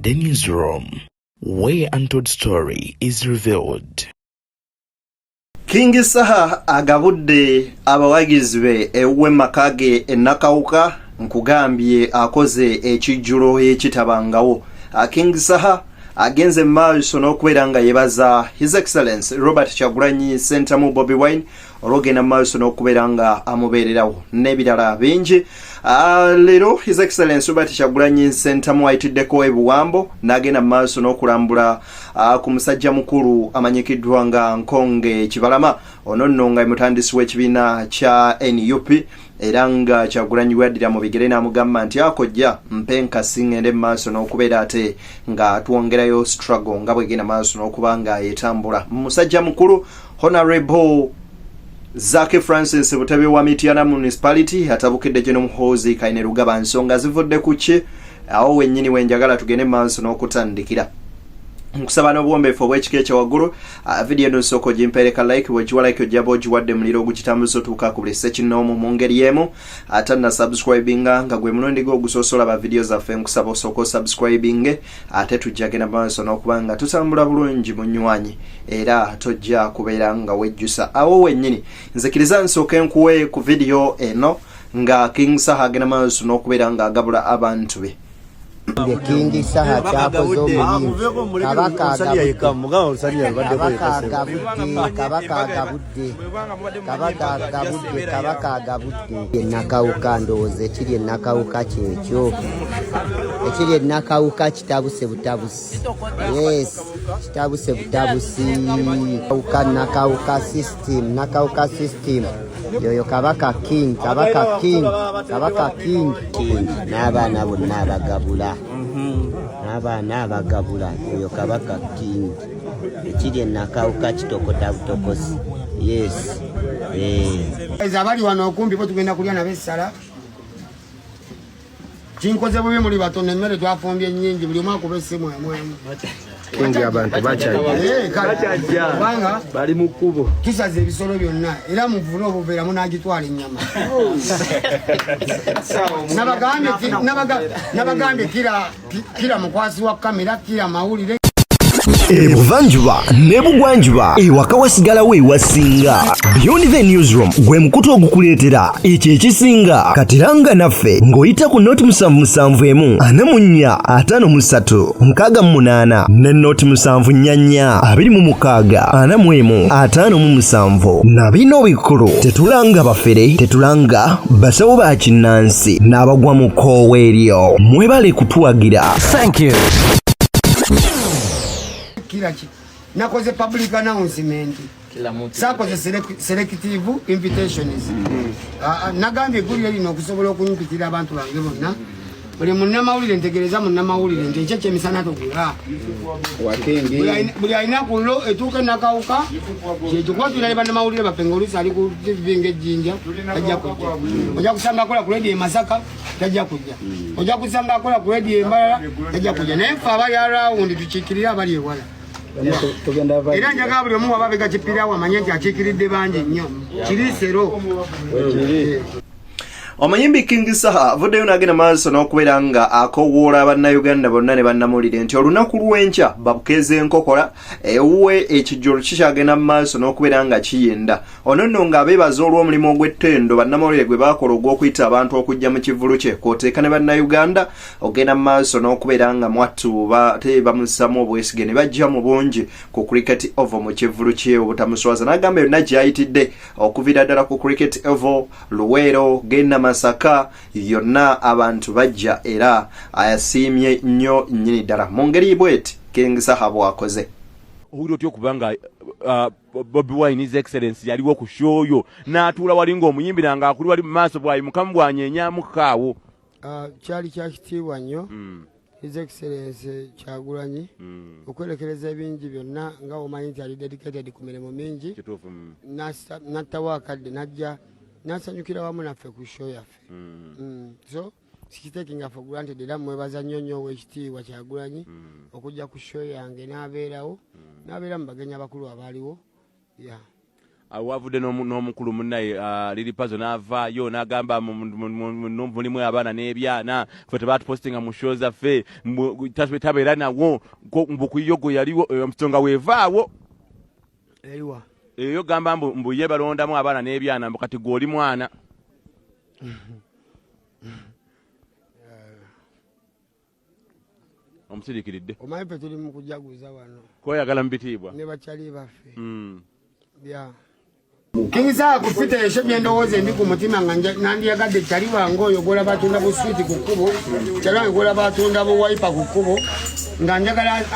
The Newsroom, where untold story is revealed. King Saha agabudde abawagizi be ewe makage enakauka nkugambye akoze ekijjulo ekitabangawo. King Saha agenze maaso n'okubeera yebaza His Excellency Robert Kyagulanyi Ssentamu Bobi Wine olwogenda maaso n'okubeera amubeererawo n'ebirala bingi. Leero His Excellency Robert Kyagulanyi Ssentamu ayitiddeko ebuwambo n'agenda maaso n'okulambula ku musajja mukulu amanyikiddwa nga Nkonge Kibalama ono nno nga mutandisi w'ekibiina kya NUP era nga Kyagulanyi bwaddira mu bigere n'amugamba nti akojja mpenkasi ngende maaso n'okubeera ate nga twongerayo struggle nga bwegenda maaso n'okuba nga yetambula. Musajja mukulu Honorable Zaki Francis Butebe wa Mityana Municipality atabukidde gye n'omuhoozi Kainerugaba nsonga zivudde ku ki awo wennyini wenjagala tugende maaso n'okutandikira. Nkusaba n'obuwombeefu obw'ekika ekyawaggulu video eno nsooka ogimpeereka like bw'ogiwa like ojjaba ogiwadde muliro ogukitambuza otuuka ku buli ssekinnoomu mu ngeri y'emu ate na subscribinga nga gwe mulundi gwo ogusoosola ba video zaffe nkusaba osooka osubscribinge ate tujja genda maaso n'okuba nga tutambula bulungi mu nnywanyi era tojja kubeera nga wejjusa awo wennyini nzikiriza nsooke nkuwe ku video eno nga King Saha agenda maaso n'okubeera nga agabula abantu be. The King Saha kyakoze omulimu kabaka agabudde nakawuka ndowooza ekiri enakawuka kyekyo ekiri enakawuka kitabuse butabusi yes kitabuse butabusi nakawuka system yoyo kabaka king n'abaana bonna abagabula n'abaana abagabula oyo kabaka king ekiri enakawuka kitokota butokosi yes abali wano okumbi bo tugenda kulya nabessala kinkoze bubi muli batono emmere twafumbye ennyingi buli omwaka oba essimu emwemu kingi abantu bachajja bali mu kkubo tusaze ebisolo byonna era muvule obuveera munagitwala ennyama nabagambye kira mukwasi wa kamera kira mawulire Ebuvanjuba nebugwanjuba ewaka wasigalawo ewasinga. Beyond the Newsroom gwe mukutu ogukuleetera ekyo ekisinga katiranga naffe ng'oyita ku noti 771 4453 68 ne noti 744 26 41 na bino bikulu tetulanga bafere tetulanga basawo ba kinnansi n'abagwa mu koowa eryo mwebale kutuwagira. Thank you. nakoze public announcement sakoze selective invitations nagambye eggulire lino okusobola okunyikitira abantu bange bonna buli munnamawulire ntegereza munnamawulire nti ekyo kyemisana togula buli alina kulo etuuka enakawuka kyekyo kuba tulina ne bannamawulire baffe ngaoluusi ali ku tv ng'ejjinja tajja kujja ojja kusanga akola ku radio e Masaka tajja kujja ojja kusanga akola ku radio Embalala tajja kujja naye ffe abali arawundi tukiikirire abali ewala era njagala buli omu waba begakipirawo amanye nti akiikiridde bangi nnyo kiriisero. Omuyimbi King Saha avuddeyo n'agenda maaso n'okubeera nga akowoola bannayuganda bonna ne bannamawulire nti olunaku lw'enkya babukeeze enkokola ewuwe ekijjulo kikyagenda mu maaso n'okubeera nga kiyinda. Ono nno ng'abeebaza olw'omulimu ogw'ettendo bannamawulire gwe baakola ogw'okuyita abantu okujja mu kivulu kye kw'oteeka ne bannayuganda ogenda mu maaso n'okubeera nga mwattu te bamussamu obwesige ne bajja mu bungi ku cricket oval mu kivulu kye obutamuswaza. N'agamba yonna gy'ayitidde okuviira ddala ku cricket oval Luweero genda Masaka yonna abantu bajja era ayasiimye nnyo nnyini ddala mu ngeri bw'eti King Saha bw'akoze. Owulira otya okubanga Bobi Wine His Excellency yaliwo ku shooyo n'atuula wali ng'omuyimbi ng'akuli wali mu maaso bwayi mukamu bwanyenyamukaawo. Kyali kya kitiibwa nnyo His Excellency Kyagulanyi okwerekereza ebingi byonna nga omanyi nti ali dedicated ku mirimu mingi n'attawo akadde n'ajja nasanyukira wamu naffe ku show yaffe so sikitakinga for granted era mwebaza nnyo nnyo ow'ekitiibwa Kyagulanyi okujja ku show yange n'abeerawo n'abeera mu bagenyi abakulu abaaliwo awavudde n'omukulu munnaye Lilipazo n'avaayo n'agamba mulimu abaana n'ebyana ffe tebaatupostinga mu show zaffe tabeera nawo mbukuyo gwe yaliwo omusonga weevaawo eyo gamba mbu ye balondamu abaana n'ebyana mbu kati gw'oli mwana omusirikiridde omanyi ffe tuli mu kujaguza wano kweyagala mu bitiibwa ne bakyali baffe Kingisa kufita esho byendowooza ndi ku mutima nga nandiyagadde kyali wange oyo gola batunda bu sweet ku kkubo kyali gola batunda bu wiper ku kkubo nga njagala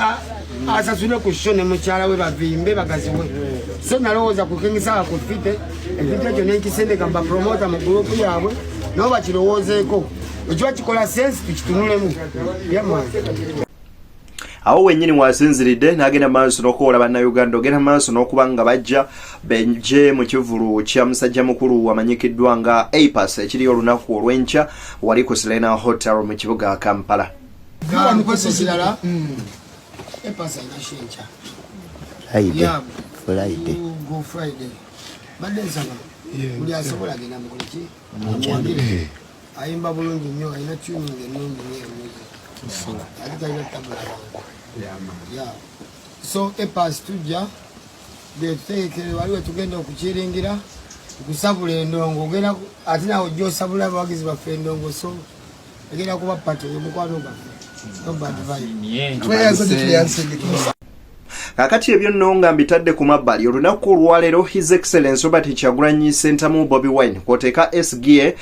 asasule ku sho ne mukyala we bavimbe bagaziwe so nalowooza ku Kingisa kufite ebintu ekyo nenkisendeka mba promota mu gurupu yaabwe nabo bakirowoozeeko ekiba kikola sensi tukitunulemu yamwana awo wennyini wasinziridde n'agenda maaso n'okuwola bannayuganda ogenda maaso n'okuba nga bajja benje mu kivulu kya musajja mukulu wamanyikiddwa nga APAS ekiri olunaku olw'enkya wali ku Serena Hotel mu kibuga Kampala. Ayimba bulungi nnyo alina tuning ennungi nnyo so APAS tujja betutegekere waliwe tugenda okukiringira okusabula endongo ogenda ate nawe ojja osabula abawagizi baffe endongo so egenda kuba pato yomukwano gaffe no bad vibe. Kakati ebyo nno nga mbitadde ku mabbali olunaku olwaleero His Excellency Robert Kyagulanyi Ssentamu Bobi Wine kwoteeka SGA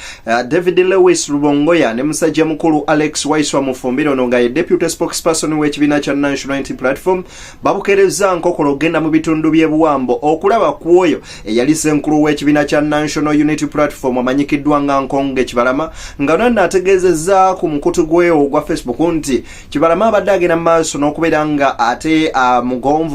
David Lewis Rubongoya ne musajja mukulu Alex Waiswa Mufumbire ono nga ye deputy spokesperson w'ekibiina kya National Unity Platform babukereza nkokolo ogenda mu bitundu by'ebuwambo okulaba ku oyo eyali ssenkulu w'ekibiina kya National Unity Platform amanyikiddwa nga Nkonge Kibalama nga nonna ategeezezza ku mukutu gwe ogwa Facebook nti Kibalama abadde agenda mu maaso n'okubeera nga ate gonvu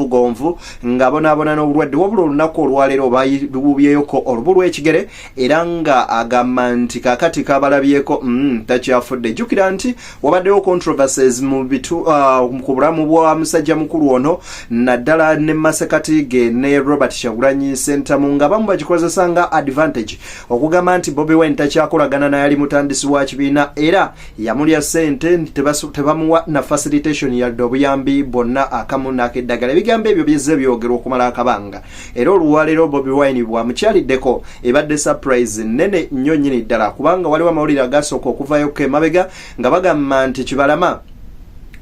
nga bonaabona n'obulwadde wabula olunaku olwaleero bayibubyeko olubu lw'ekigere era nga agamba nti kakati kabalabyeko takyafudde jjukira nti wabaddewo controversies ku bulamu bwa musajja mukulu ono naddala ne masekati ge ne Robert Kyagulanyi Ssentamu nga bamu bagikozesa nga advantage okugamba nti Bobi Wine takyakolagana naye ali mutandisi wa kibiina era yamulya ssente tebamuwa na facilitation yadde obuyambi bonna akamu n'akeddagala ebigambo ebyo byezze byogerwa okumala akabanga era olwaleero Bobi Wine bwamukyaliddeko ebadde surprise nene nnyo nnyini ddala kubanga waliwo amawulire agasooka okuvayo ke mabega nga bagamba nti Kibalama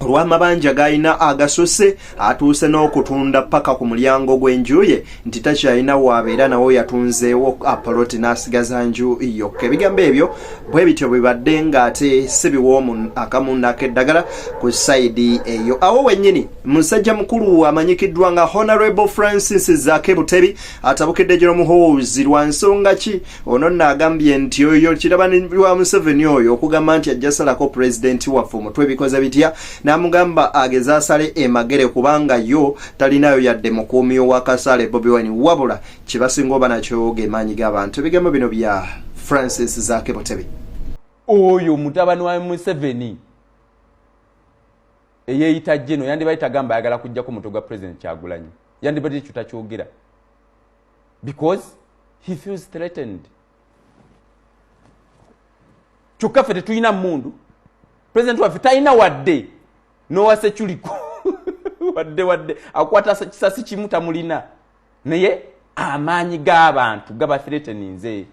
olw'amabanja gayina agasose atuuse n'okutunda paka ku mulyango gw'enjuye nti takyalina waabeera nawo yatunzeewo apoloti n'asigaza nju yokka ebigambo ebyo bwe bityo bibadde ng'ate si biwoomu akamu n'akeddagala ku sayidi eyo awo wennyini musajja mukulu amanyikiddwa nga Honorable Francis Zaake Butebi atabukidde General Muhoozi lwa nsonga ki ono n'agambye nti oyo kirabani lwa Museveni oyo okugamba nti ajja salako pulezidenti waffe omutwe bikoze bitya namugamba ageza asale emagere kubanga yo talinayo yadde mukuumi ow'akasale Bobi Wine wabula kibasinga oba nakyo gemaanyi g'abantu ebigambo bino bya Francis Zaake Butebi oyo mutabani wa Museveni eyeyita jeno yandibayita gamba ayagala kujja ku mutwe gwa President Kyagulanyi yandibadde ekyo takyogera because he feels threatened. Kyokka ffe tetulina mmundu President waffe talina wadde nowase kyuliko wadde akwata kisasi kimu tamulina naye amaanyi g'abantu gaba threateninze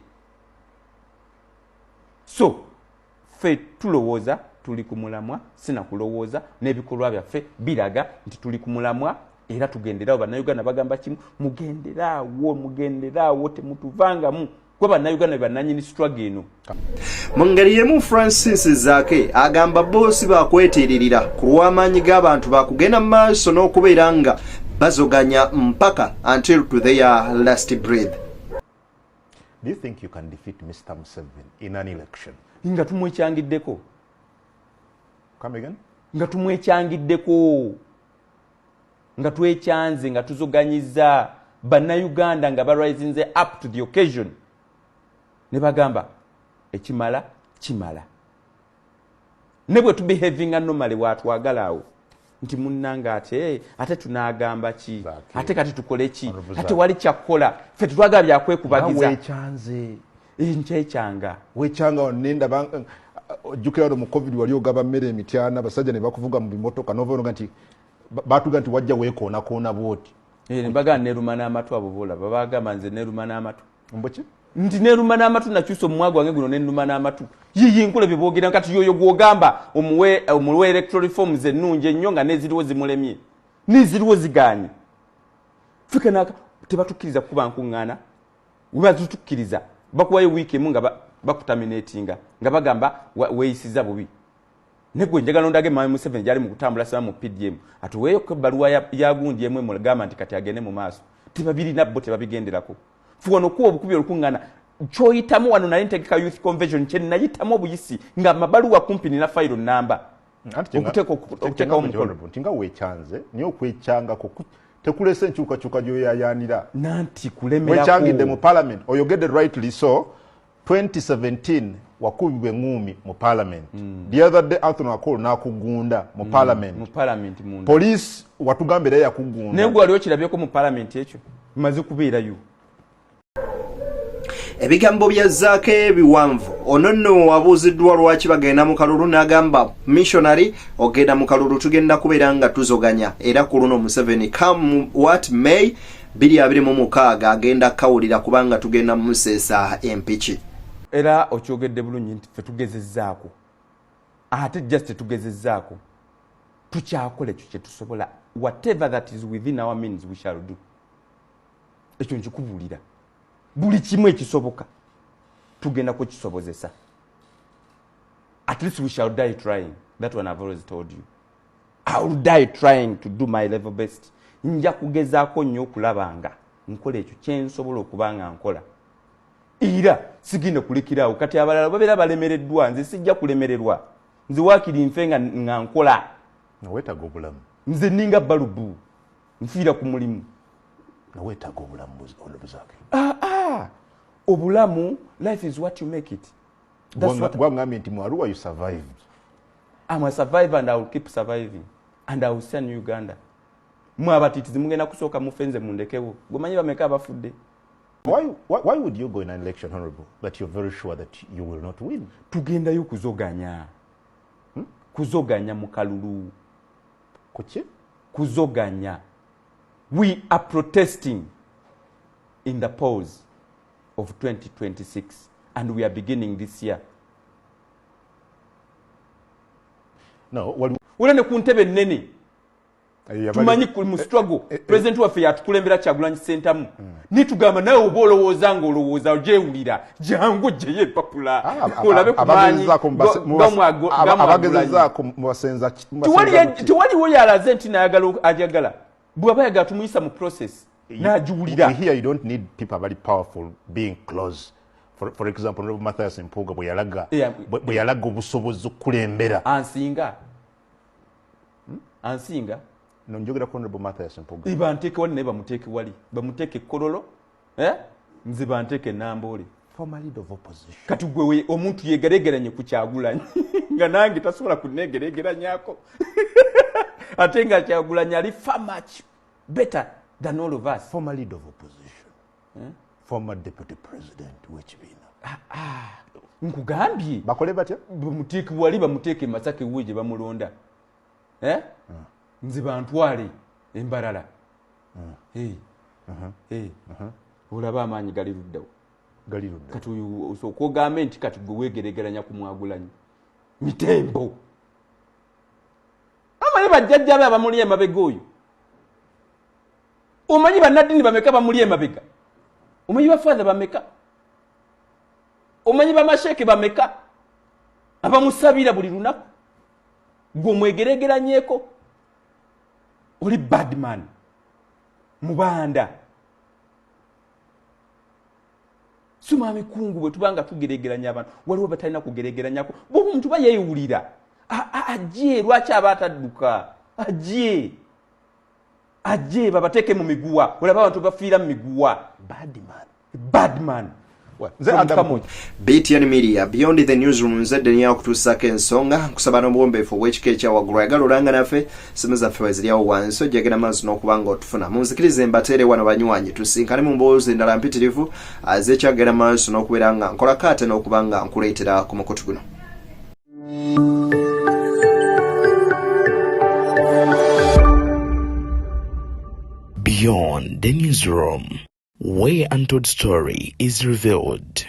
so ffe tulowooza tuli ku mulamwa sina kulowooza n'ebikolwa byaffe biraga nti tuli ku mulamwa era tugenderaawo bannayuganda bagamba kimu mugenderaawo temutuvangamu kuba bannayuganda bannanyini struggle eno mu ngeri yemu Francis Zaake agamba boosi bakweteeririra ku lw'amaanyi g'abantu bakugenda mu maaso n'okubeera nga bazoganya mpaka until to their last breath. Do you think you can defeat Mr. Museveni in an election? nga tumwekyangiddeko. Come again? Nga tumwekyangiddeko. Nga twekyanze nga tuzoganyiza bannayuganda nga baraisinze up to the occasion. Ne bagamba ekimala kimala. Ne bwe tubehaving anomally watwagala awo nti munnanga ate tunaagamba ki ate kati tukole ki ate wali kyakkola ffe tetwagala byakwekubagiza nkyekyanga wekyanga nenda ojjukira mu covid wali ogaba mmere emityana basajja ne bakuvuga mu bimotoka novaonoga nti batuga nti wajja weekoonakoona bwoti nebagana neruma n'amatu abo boolaba bagamba nze neruma n'amatu mboki nti neruma n'amatu nakyusa omumwago wange guno nenuma n'amatu yiyi nkula bye boogera kati yoyo gwogamba omuwe electoral reforms ennungi ennyo nga neziriwo zimulemye neziriwo zigaanye fikenaka tebatukkiriza kuba nkuŋŋaana webatutukkiriza bakuwayo wiiki emu nga bakutaminatinga nga bagamba weeyisiza bubi negwe njagala ondage Mama Museveni gyali mu kutambula sama mu PDM atuweeyo ko ebbaluwa yagundi emu emugamba nti kati agende mu maaso tebabirina bo tebabigenderako fuwano okuwa obukubi olukuŋŋaana kyoyitamu wano naye ntegeka youth convention kye nayitamu obuyisi nga mabaluwa kumpi nina fayiro namba okuteekawo omukono nti nga weekyanze niye okwekyangako tekulesa enkyukakyuka gyoyayaanira nanti kulemerako wekyangidde mu parliament oyogedde rightly so 2017 wakubibwa eŋŋumi mu parliament the other day Anthony Akol nakugunda mu parliament police watugambira yakugunda naye gwe waliwo kirabyeko mu parliament ekyo bimaze kubeerayo ebigambo bya Zaake ebiwanvu ono nno wabuuziddwa lwaki bagenda mu kalulu n'agamba missionary ogenda mu kalulu tugenda kubeera nga tuzoganya era ku luno Museveni come what may 2026 agenda kawulira kubanga tugenda museesa empiki era okyogedde bulungi nti ffe tugezezzaako ate just tugezezzaako tukyakola ekyo kye tusobola whatever that is within our means we shall do ekyo nkikubuulira buli kimu ekisoboka tugenda kukisobozesa at least we shall die trying that one I've always told you I will die trying to do my level best nja kugezaako nnyo okulabanga nkola ekyo kyensobola okubanga nkola era sigenda kulikiraawo kati abalala babeera balemereddwa nze sijja kulemererwa nze waakiri nfe nga nkola weetaaga obulamu nze ninga balubu nfiira ku mulimu weetaaga obulamu olubuzaake obulamu life is what you make it gwangambye nti mu Arua you survived I'm a survivor and I will keep surviving and I will send Uganda mwe abatitizi mugenda kusooka mufenze mundekewo gomanyi bameka abafudde why would you go in an election honorable that you're very sure that you will not win tugendayo kuzoganya kuzoganya mu kalulu kuki kuzoganya we are protesting in the polls of 2026 and we are beginning this year no ulene ku ntebe nnene tumanyi mu struggle president waffe yatukulembera Kyagulanyi Ssentamu nitugamba nawe oba olowooza ng'olowooza ogyewulira jangu gyeyo epapula olabe kumanyi abagezezaako mubasenza tewaliwo yalaze nti nayagala ajagala bw'aba yagala tumuyisa mu process n'agiwulira here you don't need people very powerful being close for example Honorable Mathias Mpuuga bwe yalaga obusobozi okukulembera ansinga nonjogera ku Honorable Mathias Mpuuga banteeke wali naye bamuteeke wali bamuteeke Kololo nze banteeke Namboole former leader of opposition kati gwe omuntu yegeregeranye ku Kyagulanyi nga nange tasobola kunegeregeranyako ate nga Kyagulanyi ali far much better than all of us former leader of opposition former deputy president w'ekibiina nkugambye bakole batya bamuteeke wali bamuteeke Masaka ewuwe gye bamulonda nze bantwale embalala olaba amaanyi gali luddawo kati osooka ogambe nti kati gwe weegeregeranya ku Mwagulanyi mitembo omanyi bajjajjabe abamuli emabega oyo omanyi bannaddiini bameka bamuli emabega omanyi bafaadha bameka omanyi bamasheeke bameka abamusabira buli lunaku gwe omwegeregeranyeeko oli badman mubanda suma mikungu bwe tubanga tugeregeranya abantu waliwo batalina kugeregeranyako bw'oba omuntu ba yeewulira ajje lwaki aba atadduka ajje babateeke mu miguwa olaba abantu bafiira mu miguwa badman BTN Media Beyond the Newsroom nzedde niyo okutuusako ensonga nkusaba n'obuwombeefu obw'ekika ekyawaggulu ayagala olanga naffe simu zaffe weziryawo wansi ojjagera maazi n'okuba nga otufuna munzikirize mbateere wano banywanyi tusinkane mu mboozi endala mpitirivu az'ekyagera maaso n'okubeera nga nkolako ate n'okuba nga nkuleetera ku mukutu guno. Beyond the Newsroom, where untold story is revealed.